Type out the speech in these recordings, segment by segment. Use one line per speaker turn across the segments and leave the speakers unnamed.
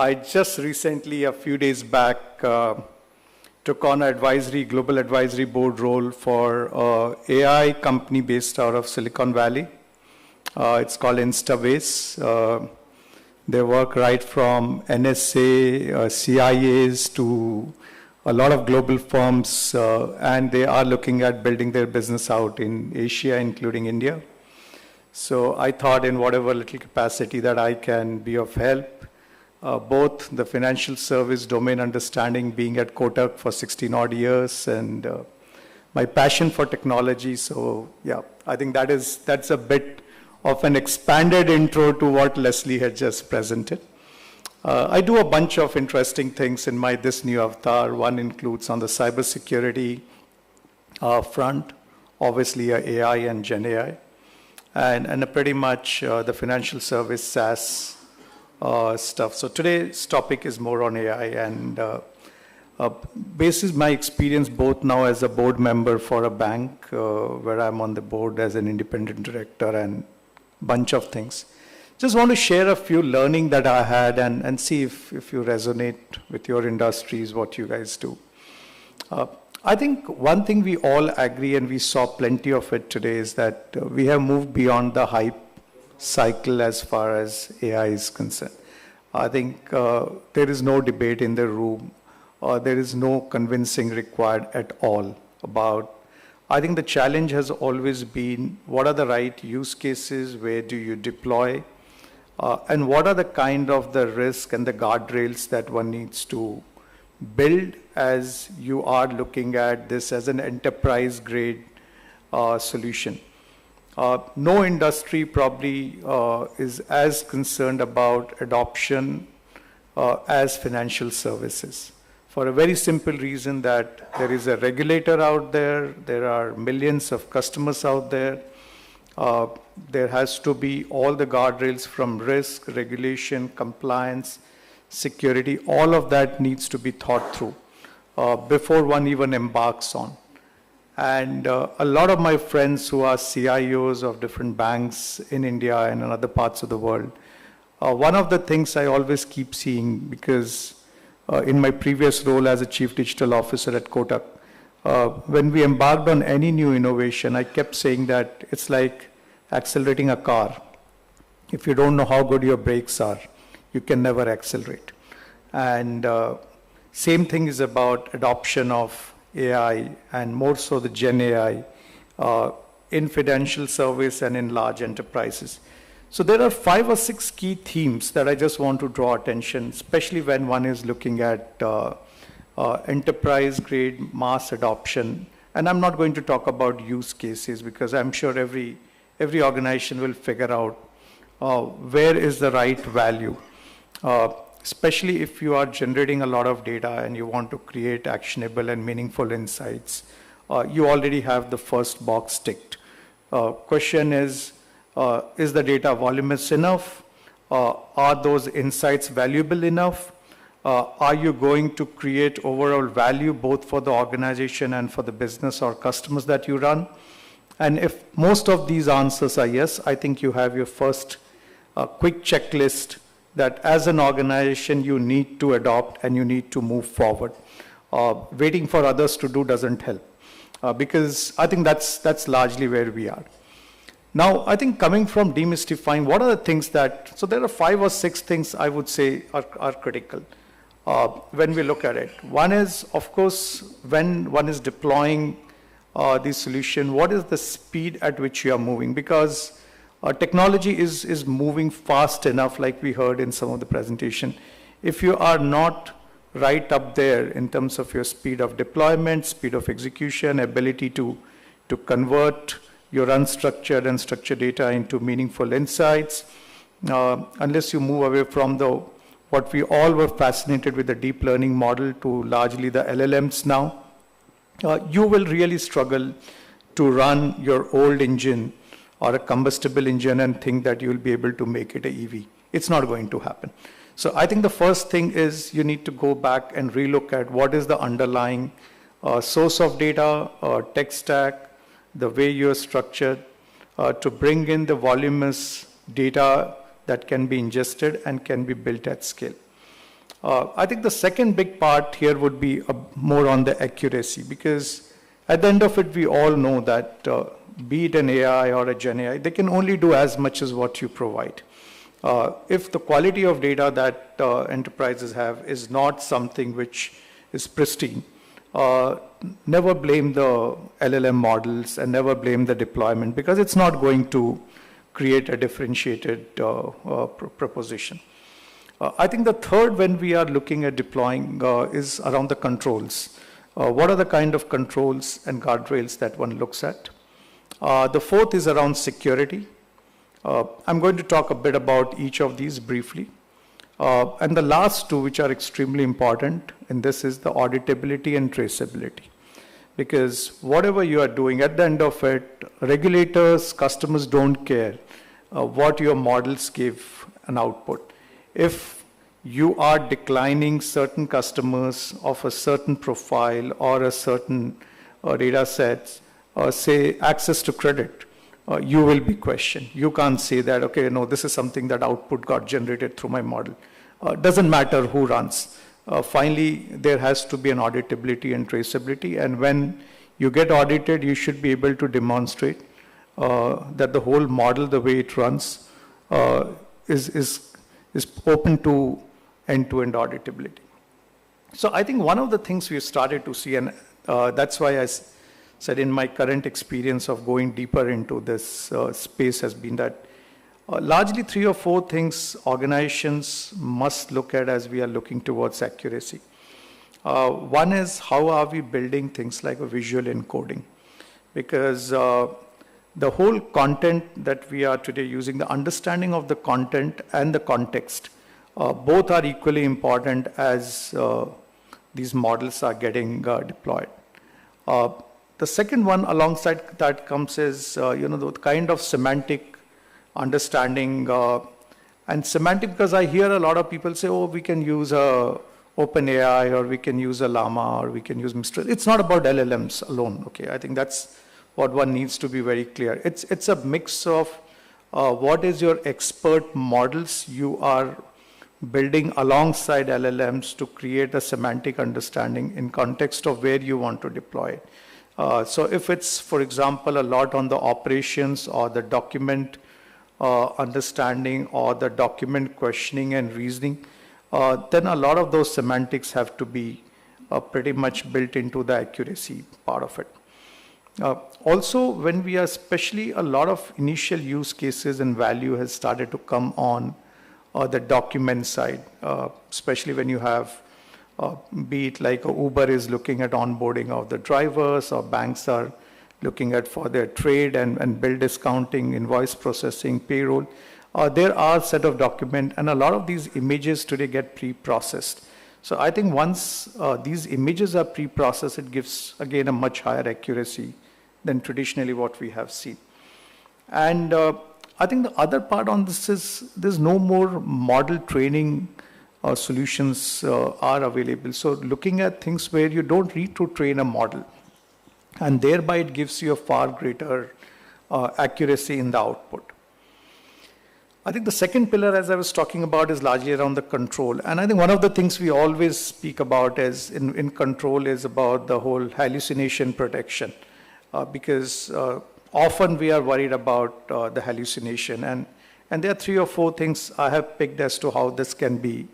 I just recently, a few days back, took on a global advisory board role for AI company based out of Silicon Valley. It's called InstaBase. They work right from NSA, CIAs to a lot of global firms, and they are looking at building their business out in Asia, including India. So I thought in whatever little capacity that I can be of help, both the financial service domain understanding, being at Kotak for 16 odd years, and my passion for technology. So yeah, I think that's a bit of an expanded intro to what Leslie had just presented. I do a bunch of interesting things in this new avatar. One includes on the cybersecurity front, obviously AI and Gen AI, and pretty much the financial service SaaS stuff. So today's topic is more on AI, and basis my experience both now as a board member for a bank, where I'm on the board as an independent director, and bunch of things. Just want to share a few learning that I had and see if you resonate with your industries, what you guys do. I think one thing we all agree, and we saw plenty of it today, is that we have moved beyond the hype cycle as far as AI is concerned. I think there is no debate in the room, there is no convincing required at all about. I think the challenge has always been, what are the right use cases, where do you deploy, and what are the kind of the risk and the guardrails that one needs to build as you are looking at this as an enterprise grade solution. No industry probably is as concerned about adoption as financial services, for a very simple reason that there is a regulator out there, there are millions of customers out there, there has to be all the guardrails from risk, regulation, compliance, security, all of that needs to be thought through before one even embarks on. And a lot of my friends who are CIOs of different banks in India and in other parts of the world, one of the things I always keep seeing, because in my previous role as a Chief Digital Officer at Kotak, when we embarked on any new innovation, I kept saying that it's like accelerating a car. If you don't know how good your brakes are, you can never accelerate. And same thing is about adoption of AI, and more so the Gen AI in financial service and in large enterprises. So there are 5 or 6 key themes that I just want to draw attention, especially when one is looking at enterprise grade mass adoption. And I'm not going to talk about use cases, because I'm sure every organization will figure out where is the right value. Especially if you are generating a lot of data and you want to create actionable and meaningful insights, you already have the first box ticked. Question is the data voluminous enough? Are those insights valuable enough? Are you going to create overall value both for the organization and for the business or customers that you run? And if most of these answers are yes, I think you have your first quick checklist that as an organization you need to adopt and you need to move forward. Waiting for others to do doesn't help, because I think that's largely where we are. Now, I think coming from demystifying, what are the things that, so there are 5 or 6 things I would say are critical when we look at it. One is, of course, when one is deploying the solution, what is the speed at which you are moving? Because technology is moving fast enough, like we heard in some of the presentation. If you are not right up there in terms of your speed of deployment, speed of execution, ability to convert your unstructured and structured data into meaningful insights, unless you move away from what we all were fascinated with, the deep learning model, to largely the LLMs now, you will really struggle to run your old engine or a combustible engine and think that you will be able to make it a EV. It's not going to happen. So I think the first thing is you need to go back and relook at what is the underlying source of data, tech stack, the way you are structured, to bring in the voluminous data that can be ingested and can be built at scale. I think the second big part here would be more on the accuracy, because at the end of it, we all know that be it an AI or a Gen AI, they can only do as much as what you provide. If the quality of data that enterprises have is not something which is pristine, never blame the LLM models and never blame the deployment, because it's not going to create a differentiated proposition. I think the third, when we are looking at deploying, is around the controls. What are the kind of controls and guardrails that one looks at? The fourth is around security. I'm going to talk a bit about each of these briefly. And the last two, which are extremely important in this, is the auditability and traceability. Because whatever you are doing, at the end of it, regulators, customers don't care what your models give an output. If you are declining certain customers of a certain profile or a certain data sets, say access to credit, you will be questioned. You can't say that, okay, no, this is something that output got generated through my model. Doesn't matter who runs. Finally, there has to be an auditability and traceability. And when you get audited, you should be able to demonstrate that the whole model, the way it runs, is open to end-to-end auditability. So I think one of the things we've started to see, and that's why I said in my current experience of going deeper into this space, has been that largely 3 or 4 things organizations must look at as we are looking towards accuracy. One is, how are we building things like a visual encoding? Because the whole content that we are today using, the understanding of the content and the context, both are equally important as these models are getting deployed. The second one alongside that comes is, the kind of semantic understanding, and semantic, because I hear a lot of people say, oh, we can use OpenAI, or we can use a Llama, or we can use Mistral. It's not about LLMs alone, okay? I think that's what one needs to be very clear. It's a mix of what is your expert models you are building alongside LLMs to create a semantic understanding in context of where you want to deploy it. So if it's, for example, a lot on the operations or the document understanding or the document questioning and reasoning, then a lot of those semantics have to be pretty much built into the accuracy part of it. Also, when we are, especially a lot of initial use cases and value has started to come on the document side, especially when you have, be it like Uber is looking at onboarding of the drivers, or banks are looking at for their trade and bill discounting, invoice processing, payroll. There are a set of documents, and a lot of these images today get pre-processed. So I think once these images are pre-processed, it gives, again, a much higher accuracy than traditionally what we have seen. And I think the other part on this is there's no more model training solutions are available. So looking at things where you don't need to train a model, and thereby it gives you a far greater accuracy in the output. I think the second pillar, as I was talking about, is largely around the control. And I think one of the things we always speak about is in control is about the whole hallucination protection. Because often we are worried about the hallucination. And there are 3 or 4 things I have picked as to how this can be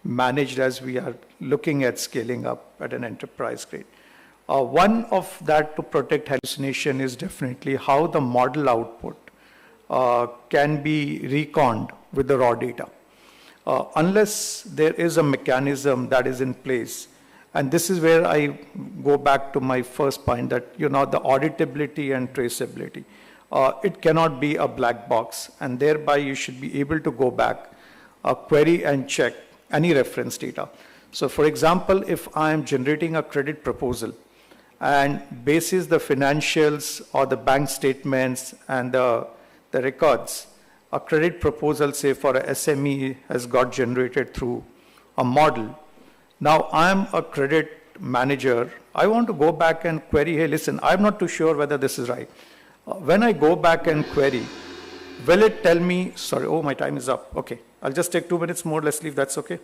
managed as we are looking at scaling up at an enterprise grade. One of that to protect hallucination is definitely how the model output can be reconned with the raw data. Unless there is a mechanism that is in place, and this is where I go back to my first point that, the auditability and traceability. It cannot be a black box, and thereby you should be able to go back, query and check any reference data. So for example, if I am generating a credit proposal, and basis the financials or the bank statements and the records, a credit proposal, say for a SME, has got generated through a model. Now I'm a credit manager. I want to go back and query, hey, listen, I'm not too sure whether this is right. When I go back and query, will it tell me, sorry, oh, my time is up. Okay, I'll just take 2 minutes more, Leslie, if that's okay.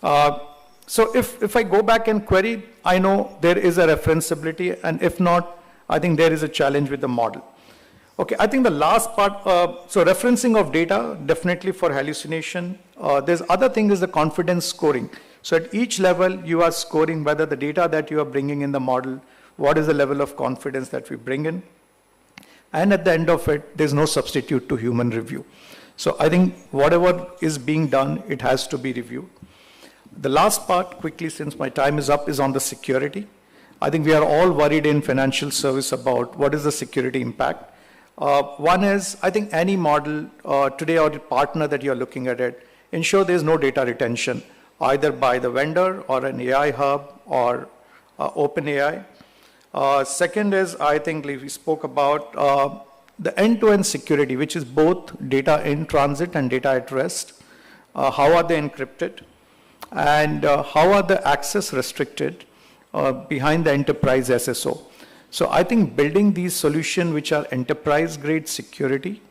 So if I go back and query, I know there is a referenceability, and if not, I think there is a challenge with the model. Okay, I think the last part, so referencing of data, definitely for hallucination. There's other thing is the confidence scoring. So at each level, you are scoring whether the data that you are bringing in the model, what is the level of confidence that we bring in. And at the end of it, there's no substitute to human review. So I think whatever is being done, it has to be reviewed. The last part, quickly, since my time is up, is on the security. I think we are all worried in financial service about what is the security impact. One is, I think any model today or the partner that you're looking at it, ensure there's no data retention, either by the vendor or an AI hub or OpenAI. Second is, I think we spoke about the end-to-end security, which is both data in transit and data at rest. How are they encrypted? And how are the access restricted behind the enterprise SSO? So I think building these solutions which are enterprise-grade security,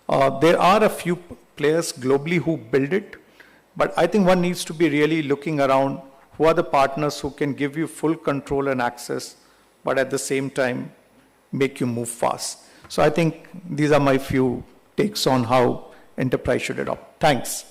there are a few players globally who build it, but I think one needs to be really looking around who are the partners who can give you full control and access, but at the same time make you move fast. So I think these are my few takes on how enterprise should adopt. Thanks.